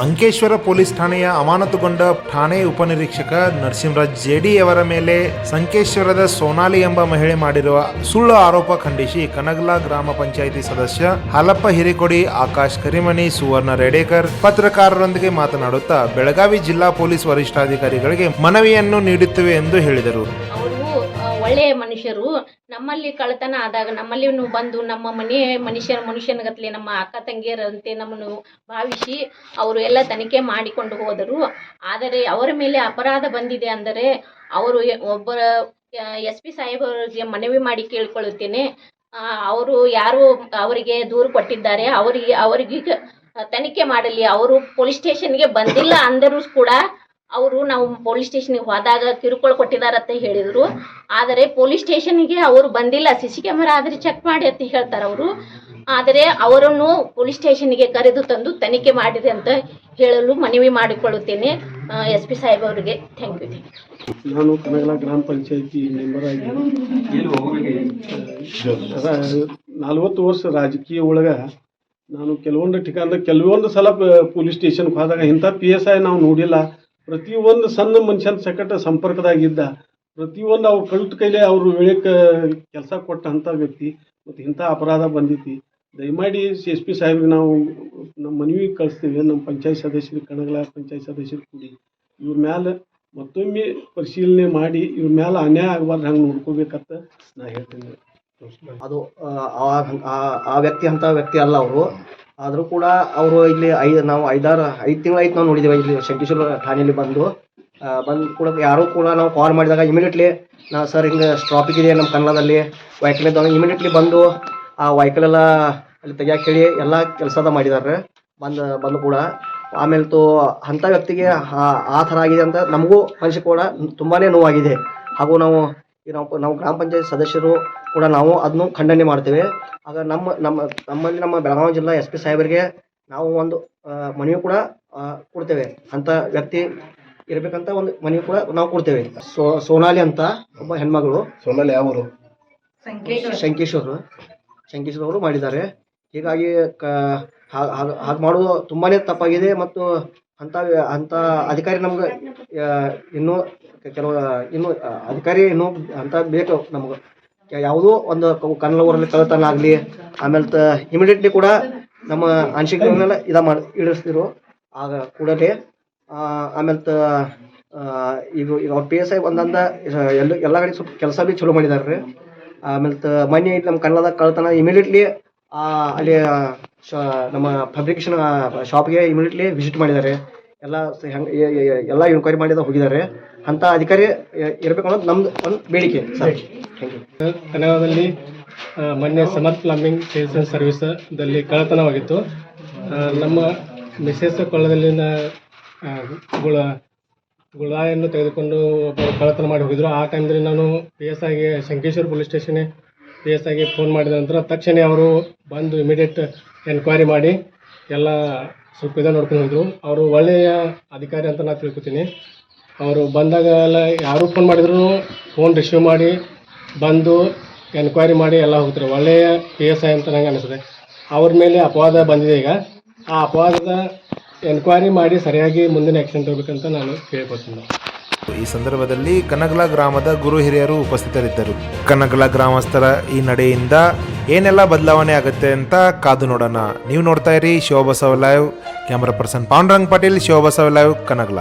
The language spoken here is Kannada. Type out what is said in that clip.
ಸಂಕೇಶ್ವರ ಪೊಲೀಸ್ ಠಾಣೆಯ ಅಮಾನತುಗೊಂಡ ಠಾಣೆ ಉಪನಿರೀಕ್ಷಕ ನರಸಿಂಹರಾಜ್ ಜೆಡಿ ಅವರ ಮೇಲೆ ಸಂಕೇಶ್ವರದ ಸೋನಾಲಿ ಎಂಬ ಮಹಿಳೆ ಮಾಡಿರುವ ಸುಳ್ಳು ಆರೋಪ ಖಂಡಿಸಿ ಕನಗಲ ಗ್ರಾಮ ಪಂಚಾಯಿತಿ ಸದಸ್ಯ ಹಾಲಪ್ಪ ಹಿರೇಕೊಡಿ, ಆಕಾಶ್ ಕರಿಮನಿ, ಸುವರ್ಣ ರೇಡೇಕರ್ ಪತ್ರಕಾರರೊಂದಿಗೆ ಮಾತನಾಡುತ್ತಾ ಬೆಳಗಾವಿ ಜಿಲ್ಲಾ ಪೊಲೀಸ್ ವರಿಷ್ಠಾಧಿಕಾರಿಗಳಿಗೆ ಮನವಿಯನ್ನು ನೀಡುತ್ತೇವೆ ಎಂದು ಹೇಳಿದರು. ಒಳ್ಳೆಯ ಮನುಷ್ಯರು. ನಮ್ಮಲ್ಲಿ ಕಳ್ಳತನ ಆದಾಗ ನಮ್ಮಲ್ಲಿ ಬಂದು ನಮ್ಮ ಮನುಷ್ಯನಗತ್ಲೆ ನಮ್ಮ ಅಕ್ಕ ತಂಗಿಯರಂತೆ ನಮ್ಮನ್ನು ಭಾವಿಸಿ ಅವರು ಎಲ್ಲ ತನಿಖೆ ಮಾಡಿಕೊಂಡು ಹೋದರು. ಆದರೆ ಅವರ ಮೇಲೆ ಅಪರಾಧ ಬಂದಿದೆ ಅಂದರೆ ಅವರು ಒಬ್ಬರ SP ಸಾಹೇಬರಿಗೆ ಮನವಿ ಮಾಡಿ ಕೇಳಿಕೊಳ್ಳುತ್ತೇನೆ. ಅವರು ಯಾರು ಅವರಿಗೆ ದೂರು ಕೊಟ್ಟಿದ್ದಾರೆ ಅವರಿಗೆ ತನಿಖೆ ಮಾಡಲಿ. ಅವರು ಪೊಲೀಸ್ ಸ್ಟೇಷನ್ಗೆ ಬಂದಿಲ್ಲ ಅಂದರೂ ಕೂಡ ಅವರು ನಾವು ಪೊಲೀಸ್ ಸ್ಟೇಷನ್ಗೆ ಹೋದಾಗ ಕಿರುಕುಳ ಕೊಟ್ಟಿದ್ದಾರೆ ಅಂತ ಹೇಳಿದರು. ಆದರೆ ಪೊಲೀಸ್ ಸ್ಟೇಷನ್ಗೆ ಅವರು ಬಂದಿಲ್ಲ. CC ಕ್ಯಾಮರಾ ಆದರೆ ಚೆಕ್ ಮಾಡಿ ಅಂತ ಹೇಳ್ತಾರೆ ಅವರು. ಆದರೆ ಅವರನ್ನು ಪೊಲೀಸ್ ಸ್ಟೇಷನ್ಗೆ ಕರೆದು ತಂದು ತನಿಖೆ ಮಾಡಿದೆ ಅಂತ ಹೇಳಲು ಮನವಿ ಮಾಡಿಕೊಳ್ಳುತ್ತೇನೆ SP ಸಾಹೇಬ್ ಅವರಿಗೆ. Thank you. ನಾನು ಕನಗಲ ಗ್ರಾಮ ಪಂಚಾಯಿತಿ ಮೆಂಬರ್ ಆಗಿ 40 ವರ್ಷ ರಾಜಕೀಯ ಒಳಗೆ ನಾನು ಕೆಲವೊಂದು ಸಲ ಪೊಲೀಸ್ ಸ್ಟೇಷನ್ಗೆ ಹೋದಾಗ ಇಂಥ PSI ನಾವು ನೋಡಿಲ್ಲ. ಪ್ರತಿಯೊಂದು ಸಣ್ಣ ಮನುಷ್ಯನ ಸಕಟ ಸಂಪರ್ಕದಾಗಿದ್ದ, ಪ್ರತಿಯೊಂದು ಅವ್ರ ಕಲ್ತ ಕೈಲೇ ಅವರು ವೇಳೆಗೆ ಕೆಲಸ ಕೊಟ್ಟಂಥ ವ್ಯಕ್ತಿ. ಮತ್ತು ಇಂಥ ಅಪರಾಧ ಬಂದೈತಿ. ದಯಮಾಡಿ SP ಸಾಹೇಬ್ರಿಗೆ ನಾವು ನಮ್ಮ ಮನವಿ ಕಳಿಸ್ತೀವಿ. ನಮ್ಮ ಪಂಚಾಯತ್ ಸದಸ್ಯರು, ಕನಗಲ ಪಂಚಾಯತ್ ಸದಸ್ಯರು ಕೂಡಿ ಇವ್ರ ಮ್ಯಾಲೆ ಮತ್ತೊಮ್ಮೆ ಪರಿಶೀಲನೆ ಮಾಡಿ ಇವ್ರ ಮ್ಯಾಲೆ ಅನ್ಯಾಯ ಆಗಬಾರ್ದು ಹಂಗೆ ನೋಡ್ಕೋಬೇಕಂತ ನಾ ಹೇಳ್ತೀನಿ. ಅದು ಆ ವ್ಯಕ್ತಿ ಅಂಥ ವ್ಯಕ್ತಿ ಅಲ್ಲ ಅವರು. ಆದರೂ ಕೂಡ ಅವರು ಇಲ್ಲಿ ನಾವು 5 ತಿಂಗಳಾಯ್ತು ನಾವು ನೋಡಿದ್ದೇವೆ. ಇಲ್ಲಿ ಶಂಕೇಶ್ವರ ಠಾಣೆಯಲ್ಲಿ ಬಂದು ಕೂಡ ಯಾರೂ ಕೂಡ ನಾವು ಕಾಲ್ ಮಾಡಿದಾಗ ಇಮಿಡಿಯೇಟ್ಲಿ ನಾವು ಸರ್ ಹಿಂಗೆ ಟ್ರಾಫಿಕ್ ಇದೆ ನಮ್ಮ ಕನ್ನಡದಲ್ಲಿ ವೆಹಿಕಲ್ ಇದ್ದಾವೆ, ಇಮಿಡಿಯೇಟ್ಲಿ ಬಂದು ಆ ವೆಹಿಕಲ್ ಎಲ್ಲ ಅಲ್ಲಿ ತೆಗಿಯಕ್ಕೆ ಹೇಳಿ ಎಲ್ಲ ಕೆಲಸದ ಮಾಡಿದ್ದಾರೆ. ಬಂದು ಕೂಡ ಆಮೇಲೆ ಅಂಥ ವ್ಯಕ್ತಿಗೆ ಆ ಥರ ಆಗಿದೆ ಅಂತ ನಮಗೂ ಮನಸ್ಸಿಗೆ ಕೂಡ ತುಂಬಾ ನೋವಾಗಿದೆ. ಹಾಗೂ ನಾವು ಗ್ರಾಮ ಪಂಚಾಯತ್ ಸದಸ್ಯರು ಕೂಡ ನಾವು ಅದನ್ನು ಖಂಡನೆ ಮಾಡ್ತೇವೆ. ಆಗ ನಮ್ಮಲ್ಲಿ ನಮ್ಮ ಬೆಳಗಾವಿ ಜಿಲ್ಲಾ SP ಸಾಹೇಬರಿಗೆ ನಾವು ಒಂದು ಮನವಿ ಕೂಡ ಕೊಡ್ತೇವೆ. ಅಂಥ ವ್ಯಕ್ತಿ ಇರಬೇಕಂತ ಒಂದು ಮನವಿ ಕೂಡ ನಾವು ಕೊಡ್ತೇವೆ. ಸೋನಾಲಿ ಅಂತ ಒಬ್ಬ ಹೆಣ್ಮಗಳು. ಸೋನಾಲಿ ಯಾವರು? ಶಂಕೇಶ್ವರ ಅವರು ಮಾಡಿದ್ದಾರೆ. ಹೀಗಾಗಿ ಹಾಗೆ ಮಾಡೋದು ತುಂಬಾ ತಪ್ಪಾಗಿದೆ. ಮತ್ತು ಅಂಥ ಅಧಿಕಾರಿ ನಮ್ಗೆ ಇನ್ನೂ ಅಧಿಕಾರಿ ಅಂತ ಬೇಕು ನಮ್ಗೆ. ಯಾವುದೋ ಒಂದು ಕನ್ನಡ ಊರಲ್ಲಿ ಕಳ್ಳತನ ಆಗಲಿ, ಆಮೇಲೆ ಇಮಿಡಿಯೇಟ್ಲಿ ಕೂಡ ನಮ್ಮ ಅನಿಸಿಕೆಗಳನ್ನೆಲ್ಲ ಇಡಿಸ್ತಿರು ಆಗ ಕೂಡಲೇ. ಆಮೇಲೆ ಈಗ ಅವ್ರ PSI ಒಂದಂದ ಎಲ್ಲ ಕಡೆ ಸ್ವಲ್ಪ ಕೆಲಸ ಭೀ ಚಲೋ ಮಾಡಿದಾರೆ ರೀ. ಆಮೇಲೆ ಮೊನ್ನೆ ನಮ್ಮ ಕನ್ನಡದ ಕಳ್ಳತನ ಇಮಿಡಿಯೇಟ್ಲಿ ಅಲ್ಲಿ ನಮ್ಮ ಫಬ್ರಿಕೇಶನ್ ಶಾಪ್ಗೆ ಇಮಿಡಿಯೇಟ್ಲಿ ವಿಸಿಟ್ ಮಾಡಿದ್ದಾರೆ. ಎಲ್ಲ ಇನ್ಕ್ವೈರಿ ಮಾಡಿದ ಹೋಗಿದ್ದಾರೆ. ಅಂಥ ಅಧಿಕಾರಿ ಇರಬೇಕು ಅನ್ನೋದು ನಮ್ದು ಒಂದು ಬೇಡಿಕೆ ಸರ್. Thank you. ಕನ್ನಡದಲ್ಲಿ ಮೊನ್ನೆ ಸಮರ್ಥ ಪ್ಲಂಬಿಂಗ್ ಸೇಲ್ಸ್ ಆ್ಯಂಡ್ ಸರ್ವಿಸದಲ್ಲಿ ಕಳ್ಳತನವಾಗಿತ್ತು. ನಮ್ಮ ಮಿಸೆಸ್ ಕೊಳ್ಳದಲ್ಲಿನ ಗುಳಾಯನ್ನು ತೆಗೆದುಕೊಂಡು ಒಬ್ಬರು ಕಳ್ಳತನ ಮಾಡಿ ಹೋಗಿದ್ರು. ಆ ಟೈಮ್ದಲ್ಲಿ ನಾನು PSIಗೆ ಶಂಕೇಶ್ವರ ಪೊಲೀಸ್ ಸ್ಟೇಷನ್ಗೆ PSIಗೆ ಫೋನ್ ಮಾಡಿದ ನಂತರ ತಕ್ಷಣ ಅವರು ಬಂದು ಇಮಿಡಿಯೇಟ್ ಎನ್ಕ್ವೈರಿ ಮಾಡಿ ಎಲ್ಲ ಸ್ವಲ್ಪ ನೋಡ್ಕೊಂಡು ಹೋದರು. ಅವರು ಒಳ್ಳೆಯ ಅಧಿಕಾರಿ ಅಂತ ನಾನು ತಿಳ್ಕೊತೀನಿ. ಅವರು ಬಂದಾಗ ಎಲ್ಲ ಯಾರು ಫೋನ್ ಮಾಡಿದ್ರು ಫೋನ್ ರಿಸೀವ್ ಮಾಡಿ ಬಂದು ಎನ್ಕ್ವೈರಿ ಮಾಡಿ ಎಲ್ಲ ಹೋಗ್ತಾರೆ. ಒಳ್ಳೆಯ PSI ಅಂತ ನನಗೆ ಅನಿಸ್ತದೆ. ಅವ್ರ ಮೇಲೆ ಅಪವಾದ ಬಂದಿದೆ. ಈಗ ಆ ಅಪವಾದದ ಎನ್ಕ್ವೈರಿ ಮಾಡಿ ಸರಿಯಾಗಿ ಮುಂದಿನ ಆ್ಯಕ್ಷನ್ ತಗೋಬೇಕಂತ ನಾನು ಕೇಳ್ಕೊತೀನಿ. ಈ ಸಂದರ್ಭದಲ್ಲಿ ಕನಗಲ ಗ್ರಾಮದ ಗುರು ಹಿರಿಯರು ಉಪಸ್ಥಿತರಿದ್ದರು. ಕನಗಲ ಗ್ರಾಮಸ್ಥರ ಈ ನಡೆಯಿಂದ ಏನೆಲ್ಲ ಬದಲಾವಣೆ ಆಗುತ್ತೆ ಅಂತ ಕಾದು ನೋಡೋಣ. ನೀವು ನೋಡ್ತಾ ಇರಿ Shivabasava live. Camera person Pandurang Patil, Shivabasava live, ಕನಗಲ.